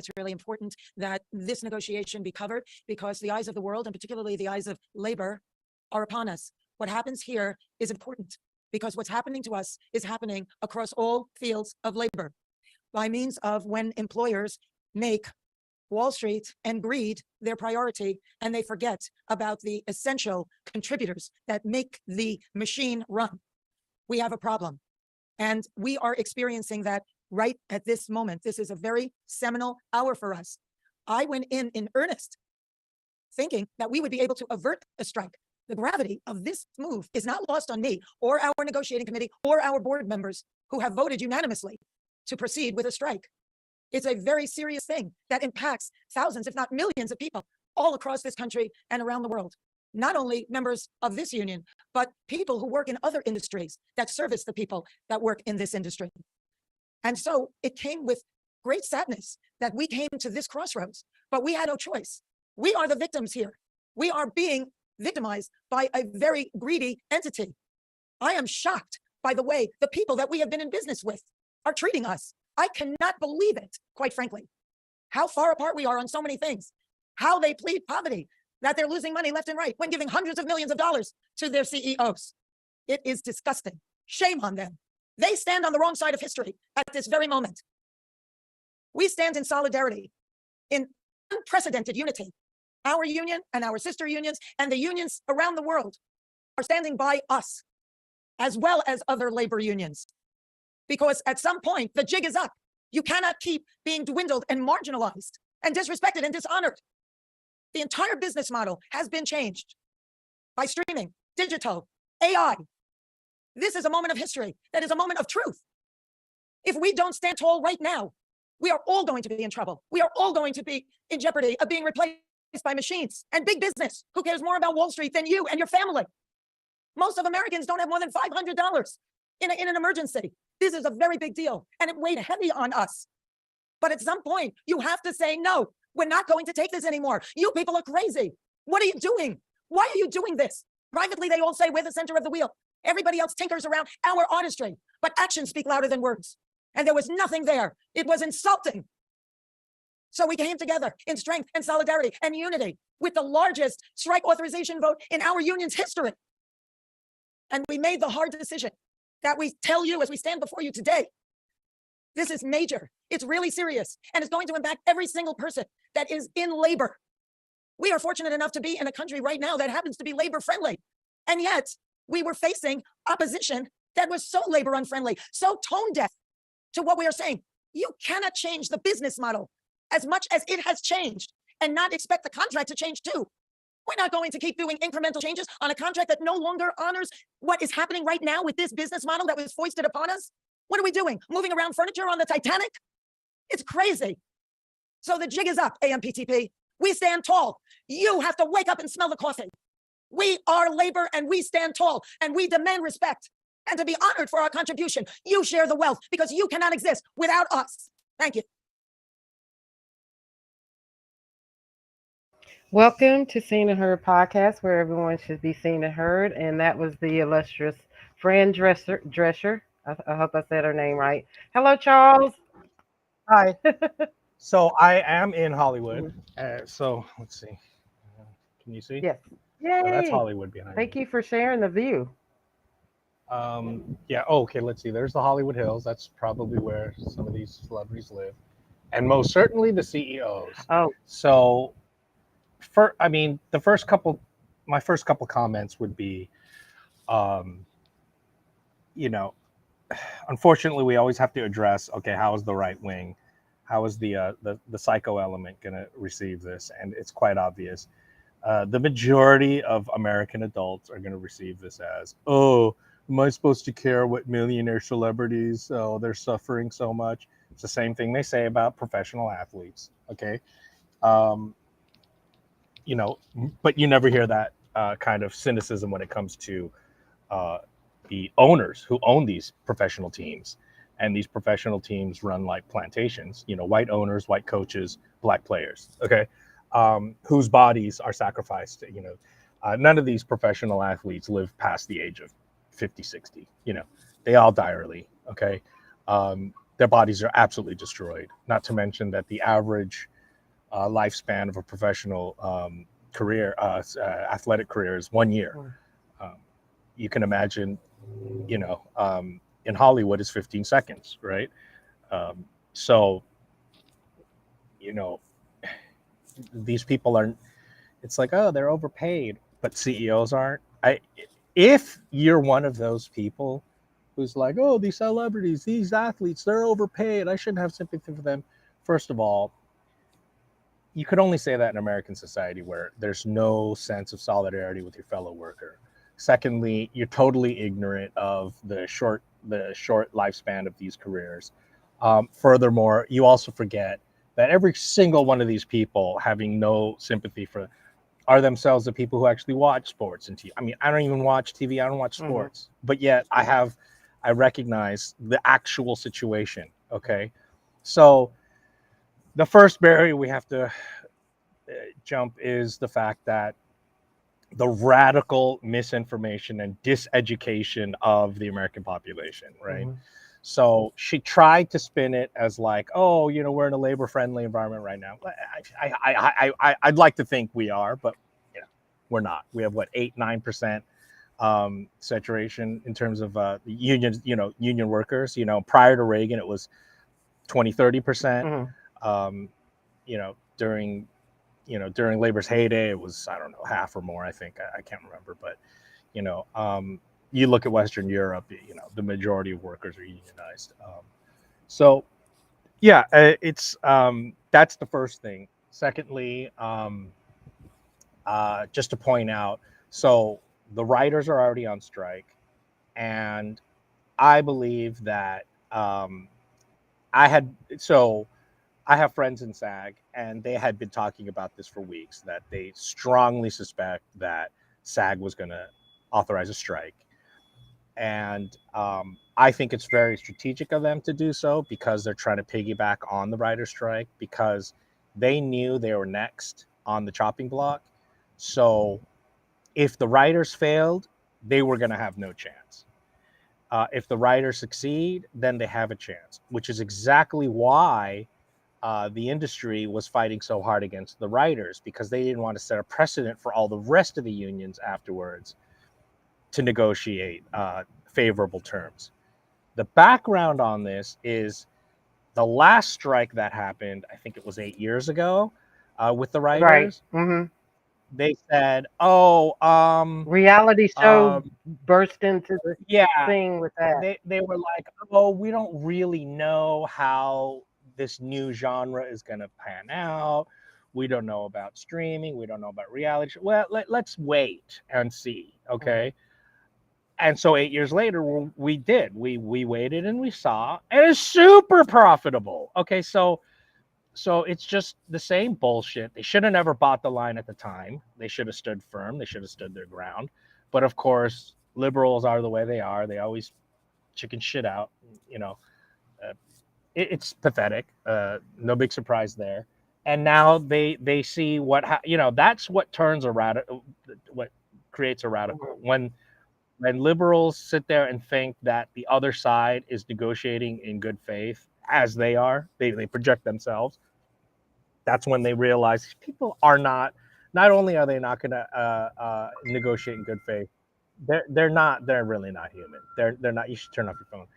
it's really important that this negotiation be covered because the eyes of the world, and particularly the eyes of labor, are upon us. What happens here is important because what's happening to us is happening across all fields of labor by means of when employers make Wall Street and greed their priority, and they forget about the essential contributors that make the machine run. We have a problem, and we are experiencing that right at this moment. This is a very seminal hour for us. I went in earnest, thinking that we would be able to avert a strike. The gravity of this move is not lost on me or our negotiating committee or our board members who have voted unanimously to proceed with a strike. It's a very serious thing that impacts thousands, if not millions of people all across this country and around the world. Not only members of this union, but people who work in other industries that service the people that work in this industry. And so it came with great sadness that we came to this crossroads, but we had no choice. We are the victims here. We are being victimized by a very greedy entity. I am shocked by the way the people that we have been in business with are treating us. I cannot believe it, quite frankly, how far apart we are on so many things, how they plead poverty, that they're losing money left and right when giving hundreds of millions of dollars to their CEOs. It is disgusting. Shame on them. They stand on the wrong side of history at this very moment. We stand in solidarity, in unprecedented unity. Our union and our sister unions and the unions around the world are standing by us, as well as other labor unions. Because at some point, the jig is up. You cannot keep being dwindled and marginalized and disrespected and dishonored. The entire business model has been changed by streaming, digital, AI. This is a moment of history. That is a moment of truth. If we don't stand tall right now, we are all going to be in trouble. We are all going to be in jeopardy of being replaced by machines and big business. Who cares more about Wall Street than you and your family? Most of Americans don't have more than $500 in an emergency. This is a very big deal, and it weighed heavy on us. But at some point, you have to say, no, we're not going to take this anymore. You people are crazy. What are you doing? Why are you doing this? Privately, they all say we're the center of the wheel. Everybody else tinkers around our artistry, but actions speak louder than words. And there was nothing there. It was insulting. So we came together in strength and solidarity and unity with the largest strike authorization vote in our union's history. And we made the hard decision that we tell you as we stand before you today. This is major. It's really serious, and it's going to impact every single person that is in labor. We are fortunate enough to be in a country right now that happens to be labor friendly. And yet we were facing opposition that was so labor unfriendly, so tone deaf to what we are saying. You cannot change the business model as much as it has changed and not expect the contract to change too. We're not going to keep doing incremental changes on a contract that no longer honors what is happening right now with this business model that was foisted upon us. What are we doing? Moving around furniture on the Titanic? It's crazy. So the jig is up, AMPTP. We stand tall. You have to wake up and smell the coffee. We are labor and we stand tall and we demand respect and to be honored for our contribution. You share the wealth because you cannot exist without us. Thank you. Welcome to Seen and Heard podcast, where everyone should be seen and heard. And that was the illustrious Fran Drescher. I hope I said her name right. Hello, Charles. Hi. So I am in Hollywood. So let's see. Can you see? Yes. Yay. So that's Hollywood behind Thank me. you for sharing the view. Yeah. Oh, okay. Let's see. There's the Hollywood Hills. That's probably where some of these celebrities live, and most certainly the CEOs. Oh. So, my first couple comments would be, unfortunately, we always have to address, okay, how is the right wing, how is the psycho element going to receive this? And it's quite obvious. The majority of American adults are going to receive this as, oh, am I supposed to care what millionaire celebrities, oh, they're suffering so much? It's the same thing they say about professional athletes, okay? But you never hear that kind of cynicism when it comes to the owners who own these professional teams. And these professional teams run like plantations, white owners, white coaches, black players, okay? Whose bodies are sacrificed. None of these professional athletes live past the age of 50, 60. They all die early, okay? their bodies are absolutely destroyed. Not to mention that the average lifespan of a professional career, athletic career, is 1 year. Um, you can imagine, in Hollywood, it's 15 seconds, right? So, you know, these people are. It's like, oh, they're overpaid, but CEOs aren't. If you're one of those people who's like, oh, these celebrities, these athletes, they're overpaid, I shouldn't have sympathy for them. First of all, you could only say that in American society where there's no sense of solidarity with your fellow worker. Secondly, you're totally ignorant of the short lifespan of these careers. Furthermore, you also forget that every single one of these people having no sympathy for are themselves the people who actually watch sports and TV. I mean, I don't even watch TV. I don't watch sports, but yet I recognize the actual situation. Okay, so the first barrier we have to jump is the fact that the radical misinformation and diseducation of the American population, right? So she tried to spin it as like, oh, we're in a labor-friendly environment right now. I'd like to think we are, but we're not. We have what 8-9% saturation in terms of unions, union workers. Prior to Reagan, it was 20-30%. During labor's heyday, it was, I don't know, half or more. I think I can't remember, but you look at Western Europe, the majority of workers are unionized. So yeah, it's that's the first thing. Secondly, just to point out, so the writers are already on strike, and I believe that I have friends in SAG, and they had been talking about this for weeks, that they strongly suspect that SAG was going to authorize a strike. And I think it's very strategic of them to do so because they're trying to piggyback on the writer's strike, because they knew they were next on the chopping block. So if the writers failed, they were going to have no chance. If the writers succeed, then they have a chance, which is exactly why the industry was fighting so hard against the writers, because they didn't want to set a precedent for all the rest of the unions afterwards to negotiate favorable terms. The background on this is the last strike that happened, I think it was 8 years ago, with the writers. Right. They said, "Oh, Reality show burst into the yeah." thing with that. They were like, "Oh, we don't really know how this new genre is going to pan out. We don't know about streaming. We don't know about reality show. Well, let's wait and see." Okay. And so 8 years later, we did. We waited and we saw, and it's super profitable. Okay, so it's just the same bullshit. They should have never bought the line at the time. They should have stood firm. They should have stood their ground. But of course, liberals are the way they are. They always chicken shit out. It's pathetic. No big surprise there. And now they see that's what turns what creates a radical when liberals sit there and think that the other side is negotiating in good faith, as they are. They project themselves. That's when they realize people are not only are they not going to negotiate in good faith, they're really not human. They're not. You should turn off your phone.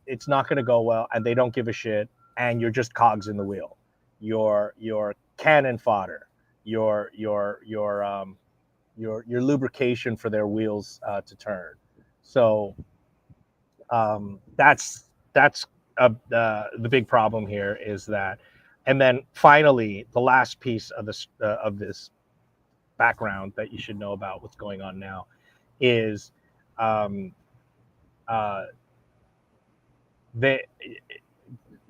It's not going to go well, and they don't give a shit, and you're just cogs in the wheel. You're cannon fodder. Your lubrication for their wheels to turn. So that's the big problem here is that. And then finally, the last piece of this background that you should know about what's going on now is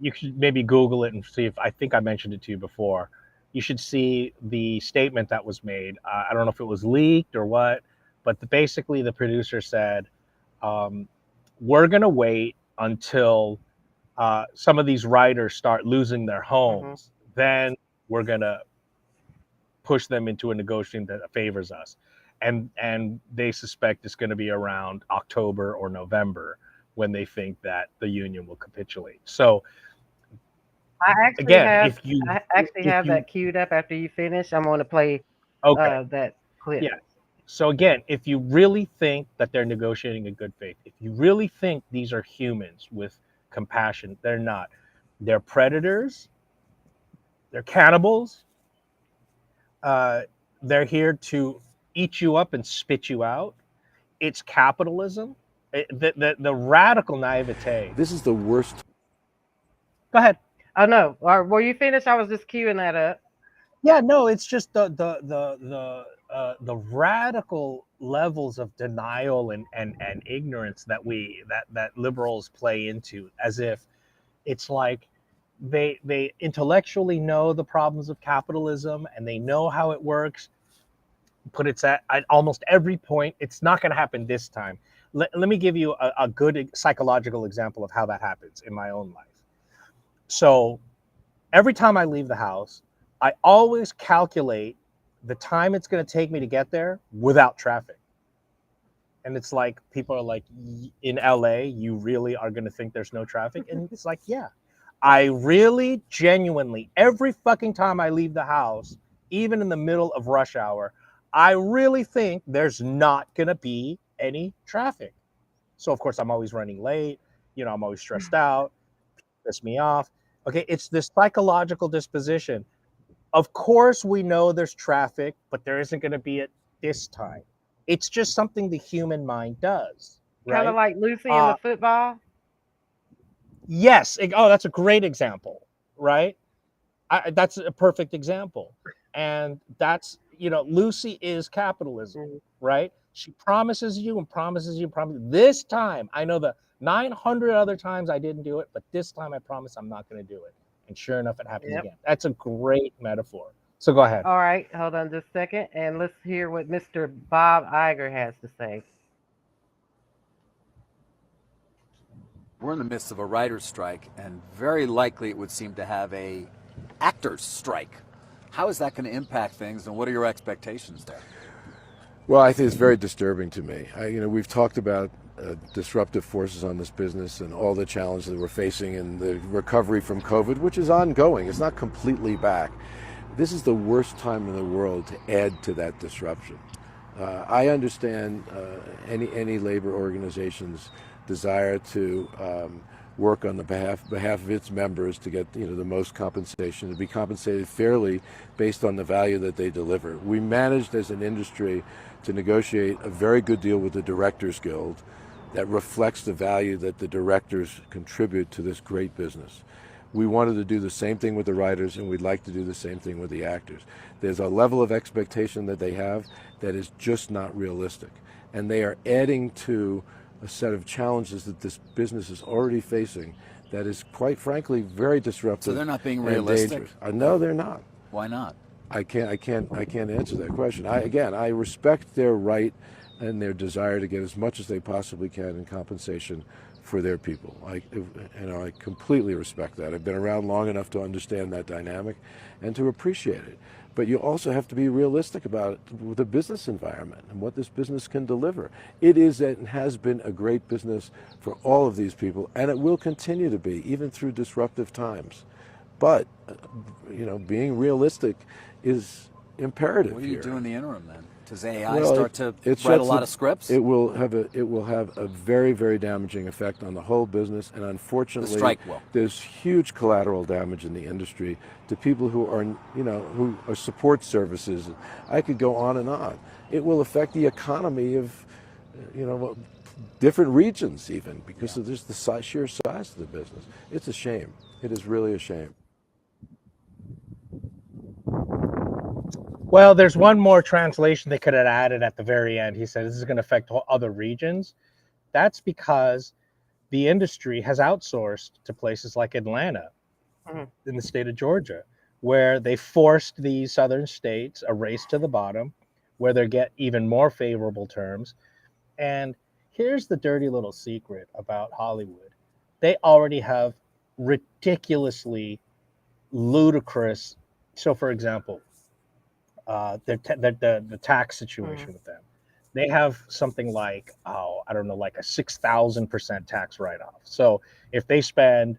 you should maybe Google it and see if I think I mentioned it to you before. You should see the statement that was made. I don't know if it was leaked or what, but basically the producer said, we're going to wait until some of these writers start losing their homes. Then we're going to push them into a negotiation that favors us. And they suspect it's going to be around October or November when they think that the union will capitulate. So I actually again, have if you I actually if have you that queued up. After you finish, I'm going to play okay, that clip. yeah. So again, if you really think that they're negotiating in good faith, if you really think these are humans with compassion, they're not. They're predators. They're cannibals. Uh, they're here to eat you up and spit you out. It's capitalism. The radical naivete. This is the worst. Go ahead. Oh no, or were you finished? I was just queuing that up. Yeah, no, it's just the radical levels of denial and ignorance that liberals play into, as if it's like they intellectually know the problems of capitalism and they know how it works, but it's at almost every point. It's not going to happen this time. Let me give you a good psychological example of how that happens in my own life. So every time I leave the house, I always calculate the time it's going to take me to get there without traffic. And it's like, people are like, in LA, you really are going to think there's no traffic? And it's like, yeah, I really genuinely, every fucking time I leave the house, even in the middle of rush hour, I really think there's not going to be any traffic. So of course I'm always running late. I'm always stressed out, piss me off. Okay, it's this psychological disposition. Of course, we know there's traffic, but there isn't going to be at this time. It's just something the human mind does, Kind of right? like Lucy in the football. Yes. Oh, that's a great example, right? That's a perfect example. And that's, Lucy is capitalism, right? She promises you and promises you, promises. This time, I know the 900 other times I didn't do it, but this time I promise I'm not going to do it. And sure enough, it happens again. That's a great metaphor. So go ahead. All right, hold on just a second, and let's hear what Mr. Bob Iger has to say. We're in the midst of a writer's strike, and very likely it would seem to have a actor's strike. How is that going to impact things, and what are your expectations there? Well, I think it's very disturbing to me. We've talked about disruptive forces on this business and all the challenges that we're facing and the recovery from COVID, which is ongoing. It's not completely back. This is the worst time in the world to add to that disruption. I understand any labor organization's desire to work on the behalf of its members to get the most compensation, to be compensated fairly based on the value that they deliver. We managed as an industry to negotiate a very good deal with the Directors Guild that reflects the value that the directors contribute to this great business. We wanted to do the same thing with the writers, and we'd like to do the same thing with the actors. There's a level of expectation that they have that is just not realistic, and they are adding to a set of challenges that this business is already facing that is, quite frankly, very disruptive. So they're not being realistic? No, they're not. Why not? I can't answer that question. I respect their right and their desire to get as much as they possibly can in compensation for their people. I completely respect that. I've been around long enough to understand that dynamic and to appreciate it. But you also have to be realistic about the business environment and what this business can deliver. It is and has been a great business for all of these people, and it will continue to be, even through disruptive times. But, being realistic is imperative. What do you do in the interim then? Does AI Well, start to write a lot of scripts? It will have a very, very damaging effect on the whole business, and unfortunately, The strike will. There's huge collateral damage in the industry to people who are, who are support services. I could go on and on. It will affect the economy of, different regions even because of just the sheer size of the business. It's a shame. It is really a shame. Well, there's one more translation they could have added at the very end. He said this is going to affect other regions. That's because the industry has outsourced to places like Atlanta in the state of Georgia, where they forced these southern states a race to the bottom, where they get even more favorable terms. And here's the dirty little secret about Hollywood. They already have ridiculously ludicrous. So, for example, the tax situation with them. they have something like, oh, I don't know, like a 6,000% tax write-off. So if they spend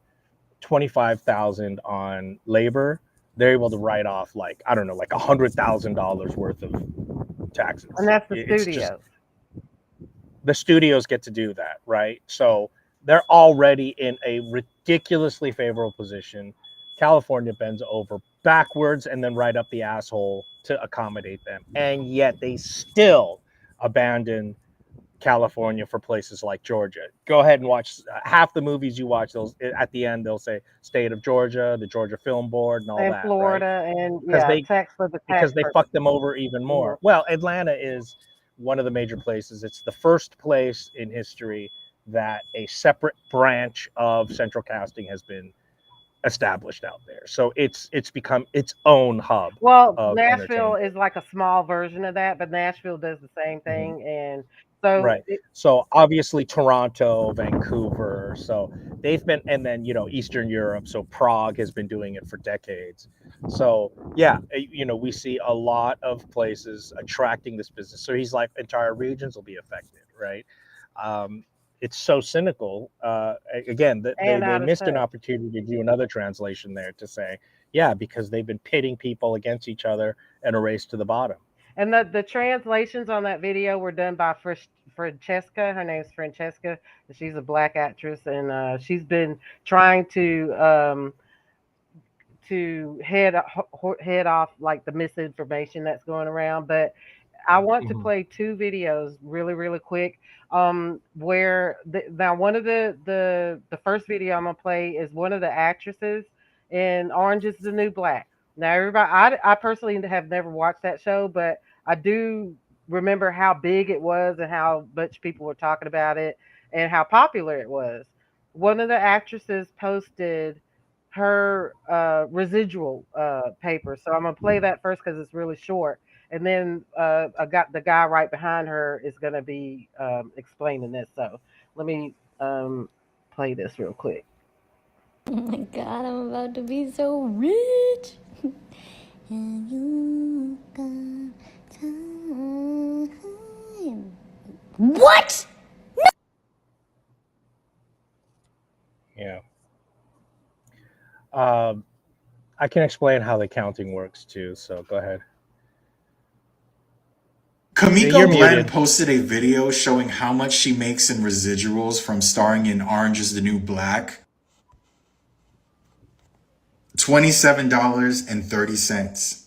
25,000 on labor, they're able to write off like, I don't know, like $100,000 worth of taxes. And that's the It's just studio. the studios get to do that, right? So they're already in a ridiculously favorable position. California bends over backwards and then right up the asshole to accommodate them. And yet they still abandon California for places like Georgia. Go ahead and watch half the movies you watch. Those at the end they'll say state of Georgia, the Georgia Film Board, and all And that, right? Florida, and Because yeah, they tax for the tax because they fuck purposes. them over even more. Mhm. Well, Atlanta is one of the major places. It's the first place in history that a separate branch of central casting has been established out there. So it's become its own hub Well, of Nashville entertainment. is like a small version of that, but Nashville does the same Mhm. thing, and so Right. So obviously Toronto, Vancouver. So they've been, and then Eastern Europe. So Prague has been doing it for decades. So yeah, we see a lot of places attracting this business. So he's like, entire regions will be affected, right? Um, it's so cynical. Again, they and they out of missed an touch. opportunity to do another translation there to say, yeah, because they've been pitting people against each other in a race to the bottom. And the translations on that video were done by Francesca. Her name's Francesca. She's a black actress, and she's been trying to head off like the misinformation that's going around. But I want to Mhm. play two videos really, really quick. Where now one of the first video I'm gonna play is one of the actresses in Orange Is the New Black. Now, everybody, I personally have never watched that show, but I do remember how big it was and how much people were talking about it and how popular it was. One of the actresses posted her residual paper. So I'm gonna play that first because it's really short, and then I got the guy right behind her is gonna be explaining this. So let me play this real quick. Oh my god, I'm about to be so rich. And you got time. What? Yeah. I can explain how the counting works too. So go ahead. You're Kamiko Glenn muted. posted a video showing how much she makes in residuals from starring in Orange is the New Black. $27.30.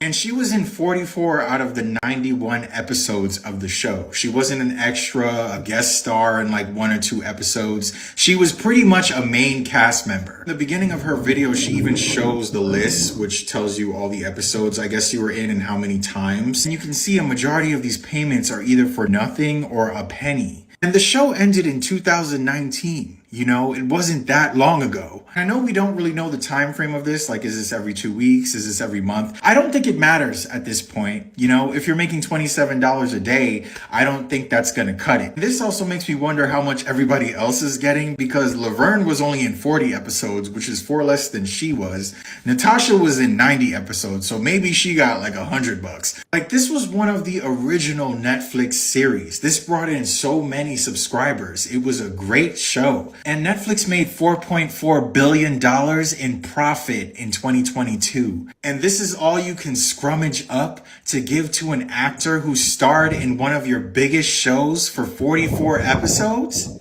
And she was in 44 out of the 91 episodes of the show. She wasn't an extra, a guest star in like one or two episodes. She was pretty much a main cast member. In the beginning of her video, she even shows the list, which tells you all the episodes I guess you were in and how many times. And you can see a majority of these payments are either for nothing or a penny. And the show ended in 2019. It wasn't that long ago. I know we don't really know the time frame of this. Like, is this every 2 weeks? Is this every month? I don't think it matters at this point. If you're making $27 a day, I don't think that's going to cut it. This also makes me wonder how much everybody else is getting, because Laverne was only in 40 episodes, which is 4 less than she was. Natasha was in 90 episodes, so maybe she got like $100. Like, this was one of the original Netflix series. This brought in so many subscribers. It was a great show. And Netflix made $4.4 billion in profit in 2022. And this is all you can scrummage up to give to an actor who starred in one of your biggest shows for 44 episodes?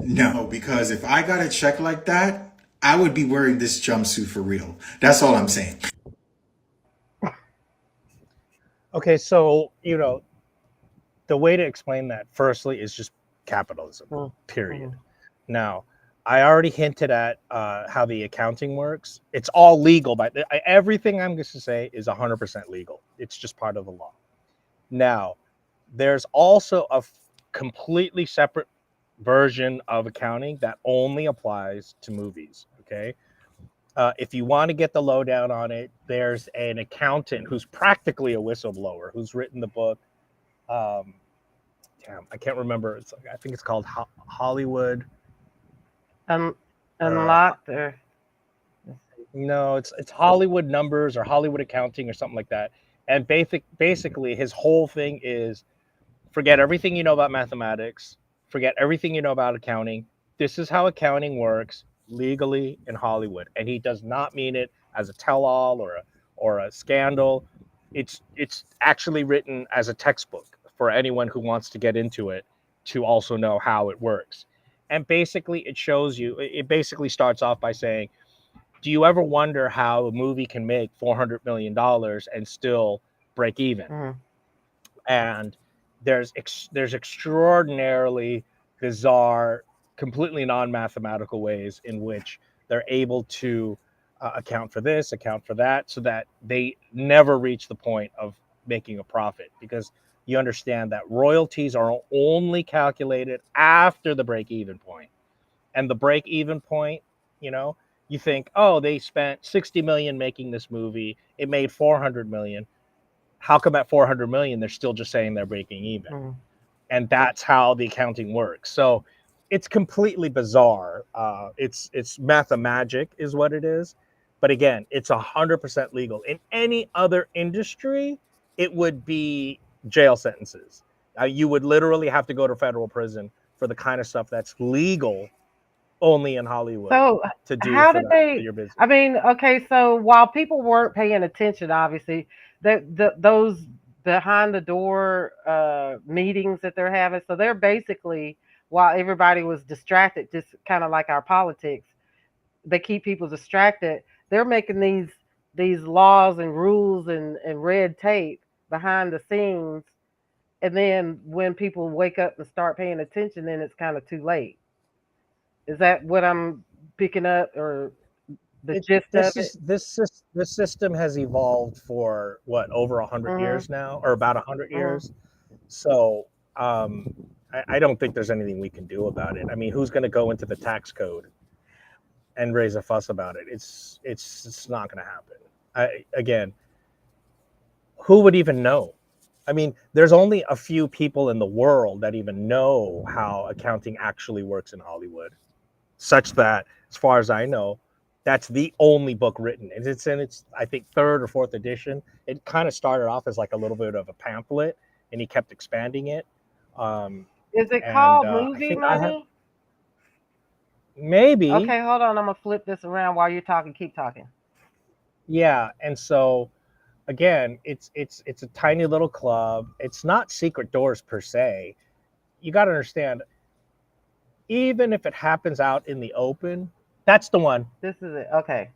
No, because if I got a check like that, I would be wearing this jumpsuit for real. That's all I'm saying. Okay, so the way to explain that firstly is just capitalism, period. Now, I already hinted at how the accounting works. It's all legal, but everything I'm going to say is 100% legal. It's just part of the law. Now, there's also a completely separate version of accounting that only applies to movies, okay? If you want to get the lowdown on it, there's an accountant who's practically a whistleblower who's written the book. I can't remember. I think it's called Hollywood. Unlocked or No, it's Hollywood Numbers or Hollywood Accounting or something like that. And basically, his whole thing is forget everything you know about mathematics, forget everything you know about accounting. This is how accounting works legally in Hollywood. And he does not mean it as a tell-all or a scandal. It's actually written as a textbook for anyone who wants to get into it to also know how it works. And basically it shows you, it basically starts off by saying, do you ever wonder how a movie can make $400 million and still break even? Mhm. And there's extraordinarily bizarre, completely non-mathematical ways in which they're able to account for this, account for that, so that they never reach the point of making a profit, because you understand that royalties are only calculated after the break-even point. And the break-even point, you know, you think, oh, they spent 60 million making this movie, it made 400 million. How come at 400 million they're still just saying they're breaking even? Mhm. And that's how the accounting works. So it's completely bizarre. It's mathemagic is what it is, but again, it's 100% legal. In any other industry, it would be jail sentences. You would literally have to go to federal prison for the kind of stuff that's legal only in Hollywood So to do how for did that for they? your business. I mean, okay, so while people weren't paying attention, obviously, those behind the door meetings that they're having, so they're basically, while everybody was distracted, just kind of like our politics, they keep people distracted. They're making these laws and rules and red tape behind the scenes, and then when people wake up and start paying attention, then it's kind of too late. Is that what I'm picking up, or the gist of it? This system has evolved for what, over 100 Mhm, years now, or about 100 mhm. years. So I don't think there's anything we can do about it. I mean, who's going to go into the tax code and raise a fuss about it? It's not going to happen. Again, who would even know? I mean, there's only a few people in the world that even know how accounting actually works in Hollywood, such that, as far as I know, that's the only book written. And it's in its, I think, third or fourth edition. It kind of started off as like a little bit of a pamphlet, and he kept expanding it. Um, Is it and called I Movie think I have Money? maybe, Okay, hold on. I'm gonna flip this around while you're talking. Keep talking. yeah. And so again, it's a tiny little club. It's not secret doors per se. You got to understand, even if it happens out in the open, that's the one. This is it. Okay.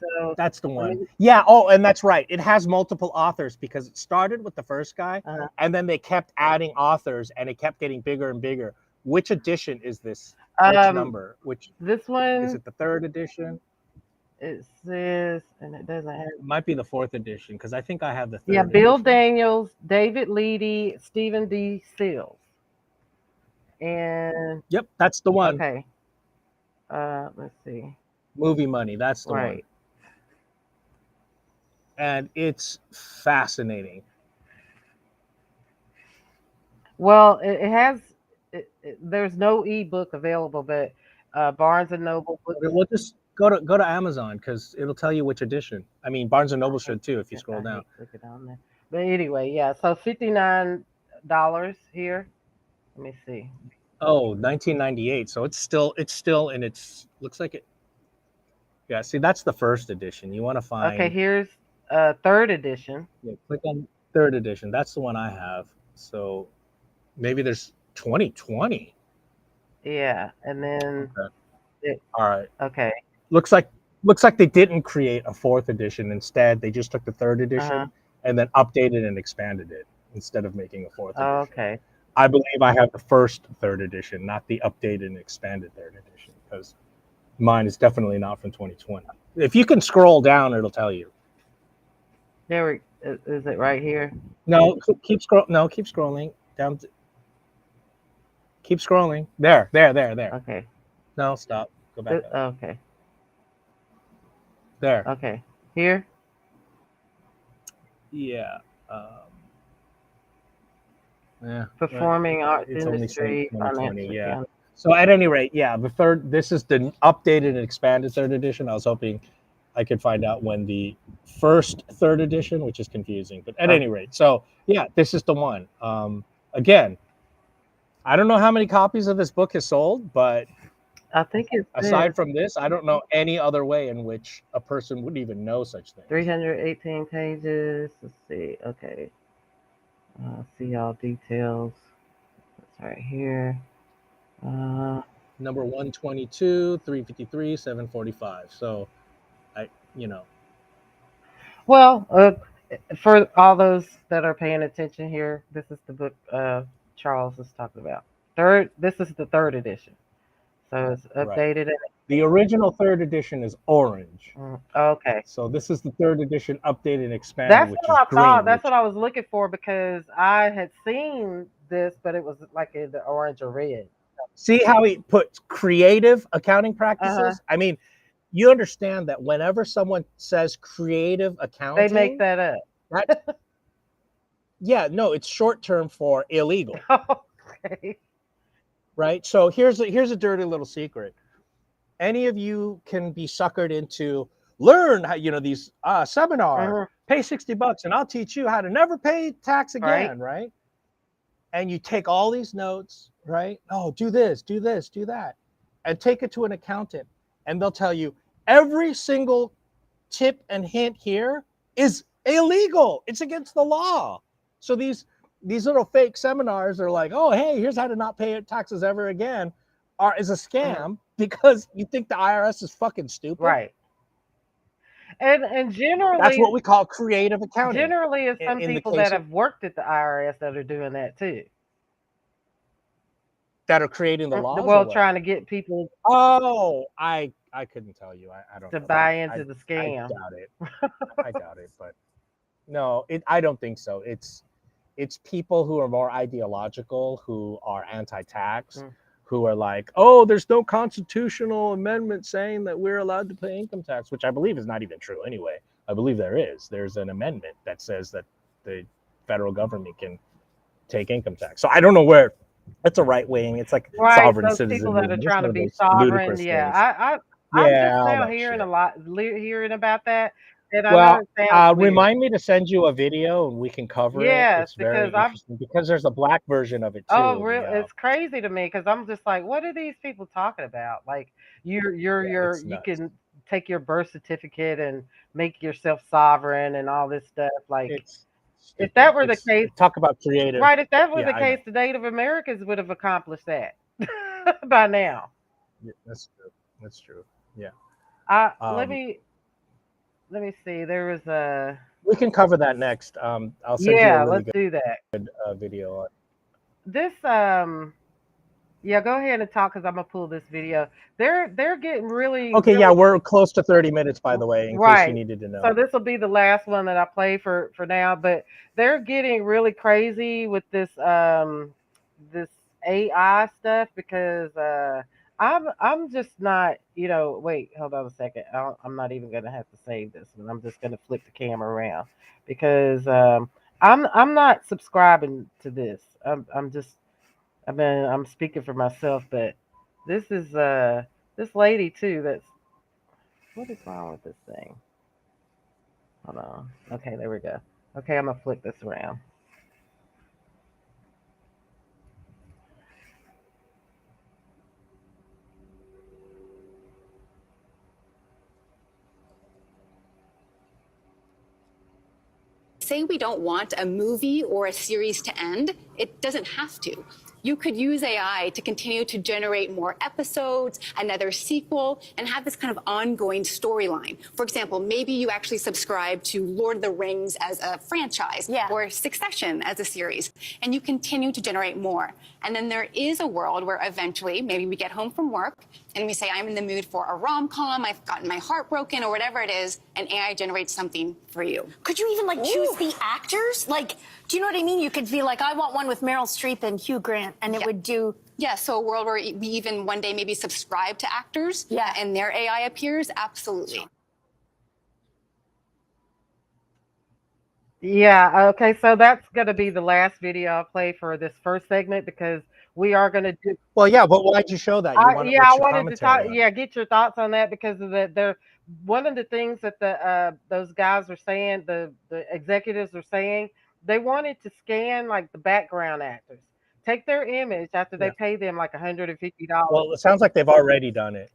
So That's the let one. me. Yeah. Oh, and that's right. It has multiple authors because it started with the first guy, Uh, and then they kept adding authors, and it kept getting bigger and bigger. Which edition is this? Which um, number? Which this is one it? The third edition? it says, and it doesn't have. It might be the fourth edition because I think I have the Yeah, third Bill edition. Daniels, David Leedy, Stephen D. Seals, and Yep, that's the one. okay. Let's see. Movie Money. That's the one, Right. and it's fascinating. Well, it has. There's no ebook available, but Barnes and Noble books. Okay, we'll just go to Amazon because it'll tell you which edition. I mean, Barnes and Noble should too if you scroll I down. hate clicking on there. But anyway, yeah. So $59 here. Let me see. Oh, 1998. So it's still in its, looks like it. Yeah, see, that's the first edition. You want to Okay, find, here's third edition. yeah, click on third edition. That's the one I have. So maybe there's 2020. Yeah, and then Okay. it, All right. okay. Looks like looks like they didn't create a fourth edition. Instead, they just took the third Uh-huh. edition and then updated and expanded it instead of making a fourth edition. Okay. I believe I have the first third edition, not the updated and expanded third edition, because mine is definitely not from 2020. If you can scroll down, it'll tell you. There we is it right here? No, keep scroll. No, keep scrolling down. Keep scrolling. There. Okay. No, stop. Go back up. Okay. There. Okay. Here? Yeah. Yeah. Performing arts It's only saying industry 2020. financial Yeah. account. So at any rate, yeah, the third. This is the updated and expanded third edition. I was hoping I could find out when the first third edition, which is confusing, but at any rate, so yeah, this is the one. Again, I don't know how many copies of this book has sold, but I think it's aside from this, I don't know any other way in which a person would even know such things. 318 pages. Let's see. Okay. See all details. That's right here. Number 122, 353, 745. So, Well, for all those that are paying attention here, this is the book Charles is talking about. This is the 3rd edition. So it's updated. Right. The original 3rd edition is orange. Okay. So this is the 3rd edition updated and expanded, That's which what I is green. thought. That's what I was looking for because I had seen this, but it was like in the orange or red. See how he puts creative accounting practices? I mean, you understand that whenever someone says creative accounting, they make that up. Yeah, no, it's short term for illegal. Okay. Right? So here's a dirty little secret. Any of you can be suckered into learn how, these seminar, pay $60 and I'll teach you how to never pay tax again, right? And you take all these notes, right? Oh, do this, do that, and take it to an accountant, and they'll tell you every single tip and hint here is illegal. It's against the law. So these little fake seminars are like, oh, hey, here's how to not pay taxes ever again, is a scam because you think the IRS is fucking stupid. Right. And generally, that's what we call creative accounting. Generally, it's some people that have worked at the IRS that are doing that too. That are creating the laws. Well, trying to get people. Oh, I couldn't tell you. I don't to know. buy into the scam. I doubt it. I doubt it. But no, I don't think so. It's people who are more ideological, who are anti-tax, who are like, oh, there's no constitutional amendment saying that we're allowed to pay income tax, which I believe is not even true anyway. I believe there is. There's an amendment that says that the federal government can take income tax. So I don't know where. It's a right wing. It's like sovereign those citizen. People that are trying to be sovereign. Yeah, I'm just now hearing about that. And remind me to send you a video and we can cover it. It's very interesting because there's a black version of it too. Oh, really? It's crazy to me because I'm just like, what are these people talking about? Like, you can take your birth certificate and make yourself sovereign and all this stuff. Like, if that were the case, talk about creative. Right? If that were the case, the Native Americans would have accomplished that by now. Yeah, that's true. That's true. Yeah. Let me see. There was a. We can cover that next. I'll send you a really let's do that. Good video. This yeah, go ahead and talk because I'm gonna pull this video. They're getting really okay. Yeah, we're close to 30 minutes, by the way, in case you needed to know. So this will be the last one that I play for now. But they're getting really crazy with this this AI stuff because I'm just not, wait, hold on a second. I'm not even gonna have to save this one. I'm just gonna flip the camera around because I'm not subscribing to this. I'm speaking for myself, but this is this lady too. What is wrong with this thing? Hold on. Okay, there we go. Okay, I'm gonna flip this around. Say we don't want a movie or a series to end, it doesn't have to. You could use AI to continue to generate more episodes, another sequel, and have this kind of ongoing storyline. For example, maybe you actually subscribe to Lord of the Rings as a franchise or Succession as a series, and you continue to generate more. And then there is a world where eventually maybe we get home from work and we say, I'm in the mood for a rom-com, I've gotten my heart broken or whatever it is, and AI generates something for you. Could you even choose the actors? Like, do you know what I mean? You could be like, I want one with Meryl Streep and Hugh Grant, and it would do. Yeah, so a world where we even one day maybe subscribe to actors and their AI appears, absolutely. Yeah, okay, so that's going to be the last video I'll play for this first segment because we are going to do. Well, yeah, but why'd you show that? I wanted to talk. Yeah, get your thoughts on that because of one of the things that those guys are saying, the executives are saying, they wanted to scan like the background actors, take their image after they Yeah. pay them like $150. Well, it sounds like they've already done it.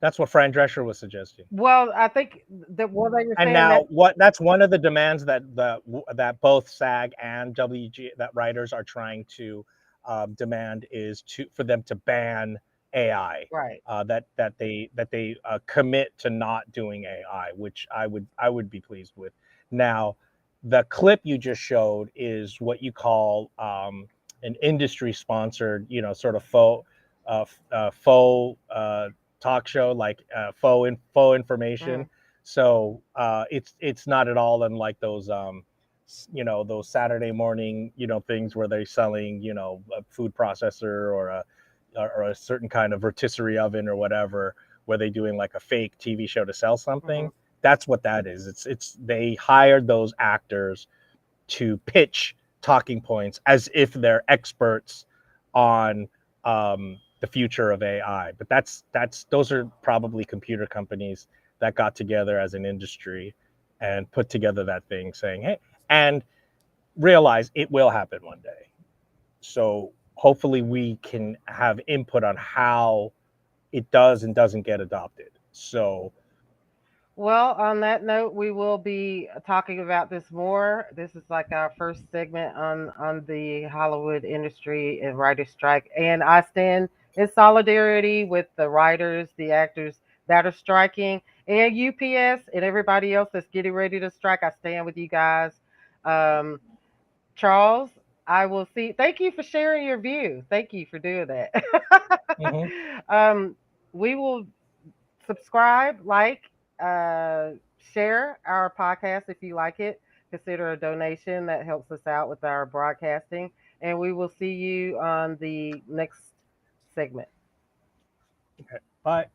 That's what Fran Drescher was suggesting. Well, I think that what they were And saying now, that's one of the demands that that both SAG and WG that writers are trying to demand is for them to ban AI. right. That they commit to not doing AI, which I would be pleased with. Now, the clip you just showed is what you call an industry sponsored, sort of faux talk show, like faux information. So it's not at all in like those those Saturday morning things where they're selling a food processor or a certain kind of rotisserie oven or whatever, where they're doing like a fake TV show to sell something. That's what that is. It's they hired those actors to pitch talking points as if they're experts on the future of AI. But those are probably computer companies that got together as an industry and put together that thing, saying, hey, and realize it will happen one day. So hopefully we can have input on how it does and doesn't get adopted. So Well, on that note, we will be talking about this more. This is like our first segment on the Hollywood industry and writer strike, and I stand in solidarity with the writers, the actors that are striking, and UPS and everybody else that's getting ready to strike. I stand with you guys. Charles, I will see. Thank you for sharing your view. Thank you for doing that. We will subscribe, like, share our podcast if you like it. Consider a donation that helps us out with our broadcasting. And we will see you on the next segment. okay, bye.